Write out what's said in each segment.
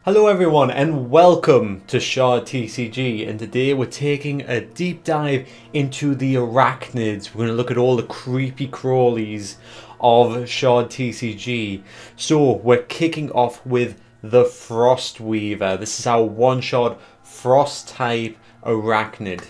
Hello everyone and welcome to Shard TCG, and today we're taking a deep dive into the Arachnids. We're going to look at all the creepy crawlies of Shard TCG. So we're kicking off with the Frostweaver. This is our one-shot frost type Arachnid.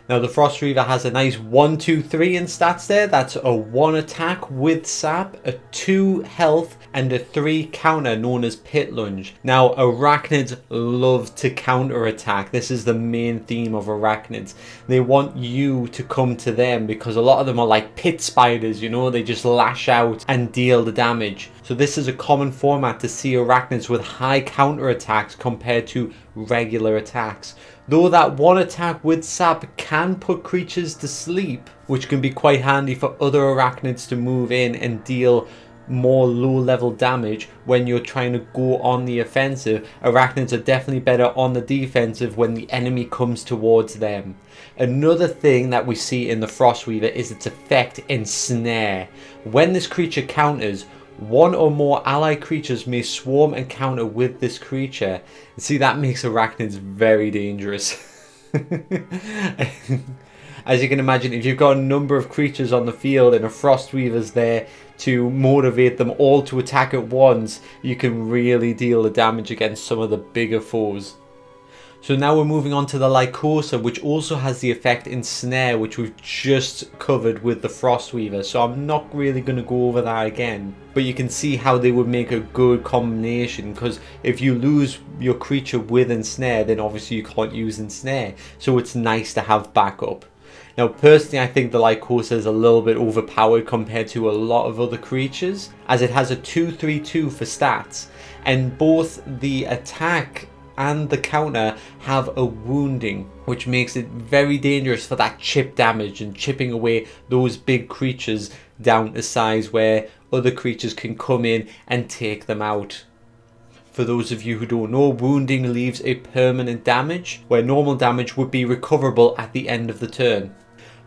Now the Frostweaver has a nice 1-2-3 in stats there. That's a 1 attack with sap, a 2 health and a 3 counter known as Pit Lunge. Now Arachnids love to counter attack. This is the main theme of Arachnids. They want you to come to them because a lot of them are like pit spiders, you know, they just lash out and deal the damage. So this is a common format to see Arachnids with high counter attacks compared to regular attacks. Though that 1 attack with sap can put creatures to sleep, which can be quite handy for other Arachnids to move in and deal more low level damage when you're trying to go on the offensive. Arachnids are definitely better on the defensive when the enemy comes towards them. Another thing that we see in the Frostweaver is its effect Ensnare. When this creature counters, 1 or more allied creatures may swarm and counter with this creature. See, that makes Arachnids very dangerous. As you can imagine, if you've got a number of creatures on the field and a Frostweaver's there to motivate them all to attack at once, you can really deal the damage against some of the bigger foes. So now we're moving on to the Lycosa, which also has the effect Ensnare, which we've just covered with the Frostweaver. So I'm not really going to go over that again. But you can see how they would make a good combination, because if you lose your creature with Ensnare, then obviously you can't use Ensnare. So it's nice to have backup. Now personally, I think the Lycosa is a little bit overpowered compared to a lot of other creatures, as it has a 2-3-2 for stats, and both the attack and the counter have a wounding, which makes it very dangerous for that chip damage and chipping away those big creatures down to size where other creatures can come in and take them out. For those of you who don't know, wounding leaves a permanent damage, where normal damage would be recoverable at the end of the turn.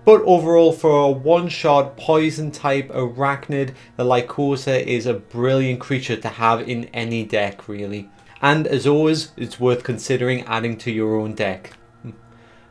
But overall, for a one-shot poison type Arachnid, the Lycosa is a brilliant creature to have in any deck really. And as always, it's worth considering adding to your own deck.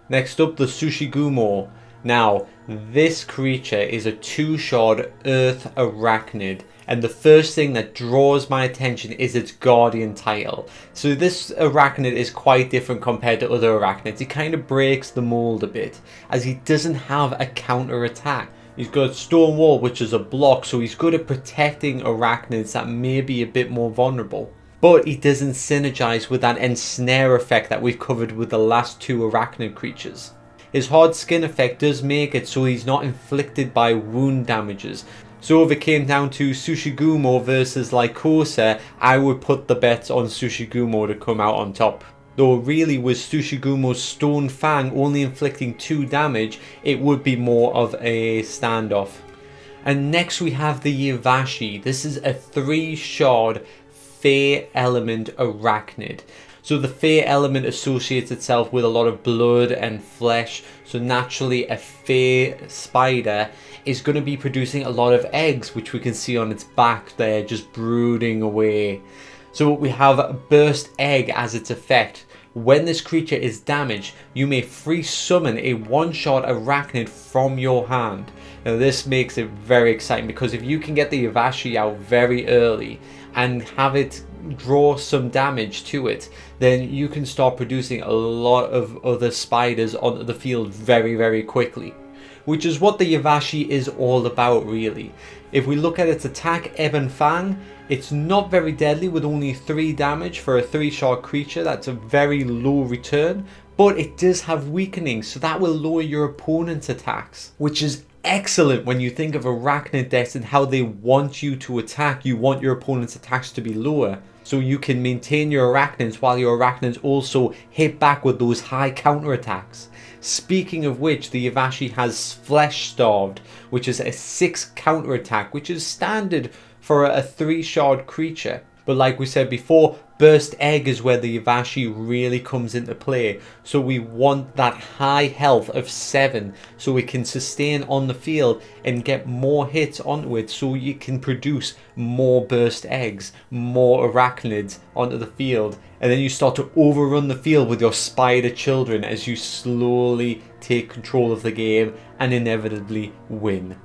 Next up, the Sushi Gumo. Now, this creature is a 2-shot Earth Arachnid, and the first thing that draws my attention is its Guardian title. So this Arachnid is quite different compared to other Arachnids. He kind of breaks the mold a bit, as he doesn't have a counter attack. He's got Stone Wall, which is a block, so he's good at protecting Arachnids that may be a bit more vulnerable. But he doesn't synergize with that Ensnare effect that we've covered with the last 2 Arachnid creatures. His hard skin effect does make it so he's not inflicted by wound damages. So if it came down to Sushi Gumo versus Lycosa, I would put the bets on Sushi Gumo to come out on top. Though really with Sushi Gumo's Stone Fang only inflicting 2 damage, it would be more of a standoff. And next we have the Yivashi. This is a 3-shard Fey element Arachnid. So the Fey element associates itself with a lot of blood and flesh, so naturally a Fey spider is going to be producing a lot of eggs, which we can see on its back there, just brooding away. So we have Burst Egg as its effect. When this creature is damaged, you may free summon a 1-shot Arachnid from your hand. Now this makes it very exciting, because if you can get the Yivashi out very early and have it draw some damage to it, then you can start producing a lot of other spiders onto the field very quickly, which is what the Yivashi is all about really. If we look at its attack, Ebon Fang, it's not very deadly with only 3 damage for a 3-shot creature. That's a very low return, but it does have weakening, so that will lower your opponent's attacks, which is excellent when you think of Arachnid decks and how they want you to attack. You want your opponent's attacks to be lower, so you can maintain your Arachnids while your Arachnids also hit back with those high counter attacks. Speaking of which, the Yivashi has Flesh Starved, which is a 6 counter attack, which is standard for a 3-shard creature. But like we said before, Burst Egg is where the Yivashi really comes into play. So we want that high health of 7 so it can sustain on the field and get more hits onto it so you can produce more Burst Eggs, more Arachnids onto the field. And then you start to overrun the field with your spider children as you slowly take control of the game and inevitably win.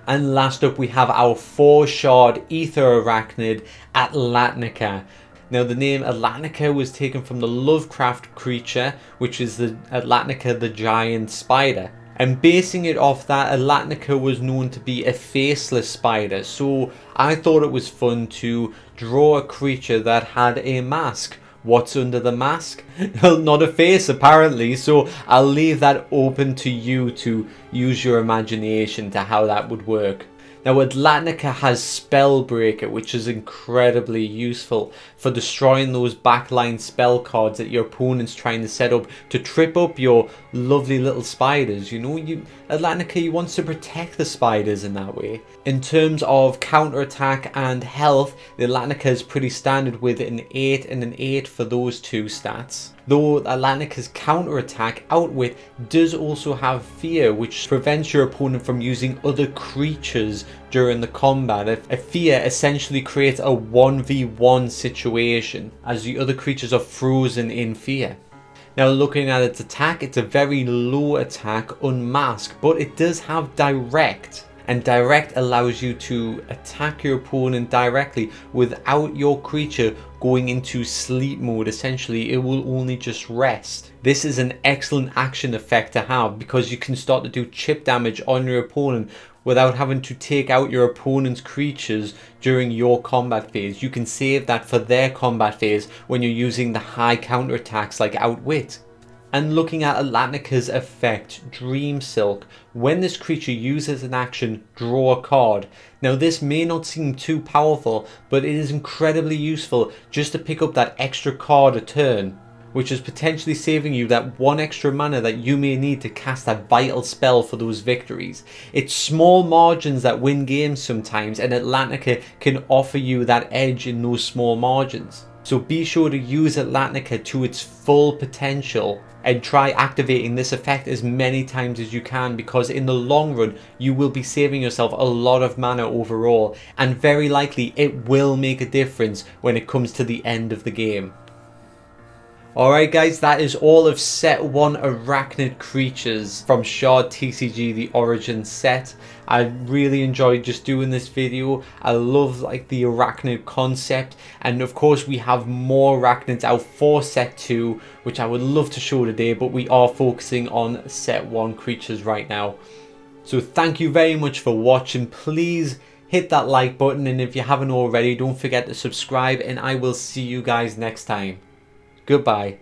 And last up we have our 4-shard Ether Arachnid, Atlantica. Now the name Atlantica was taken from the Lovecraft creature, which is the Atlantica the giant spider. And basing it off that, Atlantica was known to be a faceless spider, so I thought it was fun to draw a creature that had a mask. What's under the mask? Not a face apparently, so I'll leave that open to you to use your imagination to how that would work. Now Atlantica has Spellbreaker, which is incredibly useful for destroying those backline spell cards that your opponent's trying to set up to trip up your lovely little spiders. You know, Atlantica wants to protect the spiders in that way. In terms of counterattack and health, the Atlantica is pretty standard with an 8 and an 8 for those two stats. Though Atlantica's counterattack Outwit does also have Fear, which prevents your opponent from using other creatures during the combat. A Fear essentially creates a 1v1 situation as the other creatures are frozen in fear. Now looking at its attack, it's a very low attack, unmasked, but it does have direct. And direct allows you to attack your opponent directly without your creature going into sleep mode. Essentially, it will only just rest. This is an excellent action effect to have because you can start to do chip damage on your opponent without having to take out your opponent's creatures during your combat phase. You can save that for their combat phase when you're using the high counterattacks like Outwit. And looking at Atlantica's effect, Dream Silk. When this creature uses an action, draw a card. Now this may not seem too powerful, but it is incredibly useful just to pick up that extra card a turn, which is potentially saving you that 1 extra mana that you may need to cast that vital spell for those victories. It's small margins that win games sometimes, and Atlantica can offer you that edge in those small margins. So be sure to use Atlantica to its full potential and try activating this effect as many times as you can, because in the long run you will be saving yourself a lot of mana overall, and very likely it will make a difference when it comes to the end of the game. Alright guys, that is all of set 1 Arachnid creatures from Shard TCG, the Origin set. I really enjoyed just doing this video. I love the Arachnid concept, and of course we have more Arachnids out for set 2, which I would love to show today, but we are focusing on set 1 creatures right now. So thank you very much for watching. Please hit that like button, and if you haven't already, don't forget to subscribe, and I will see you guys next time. Goodbye.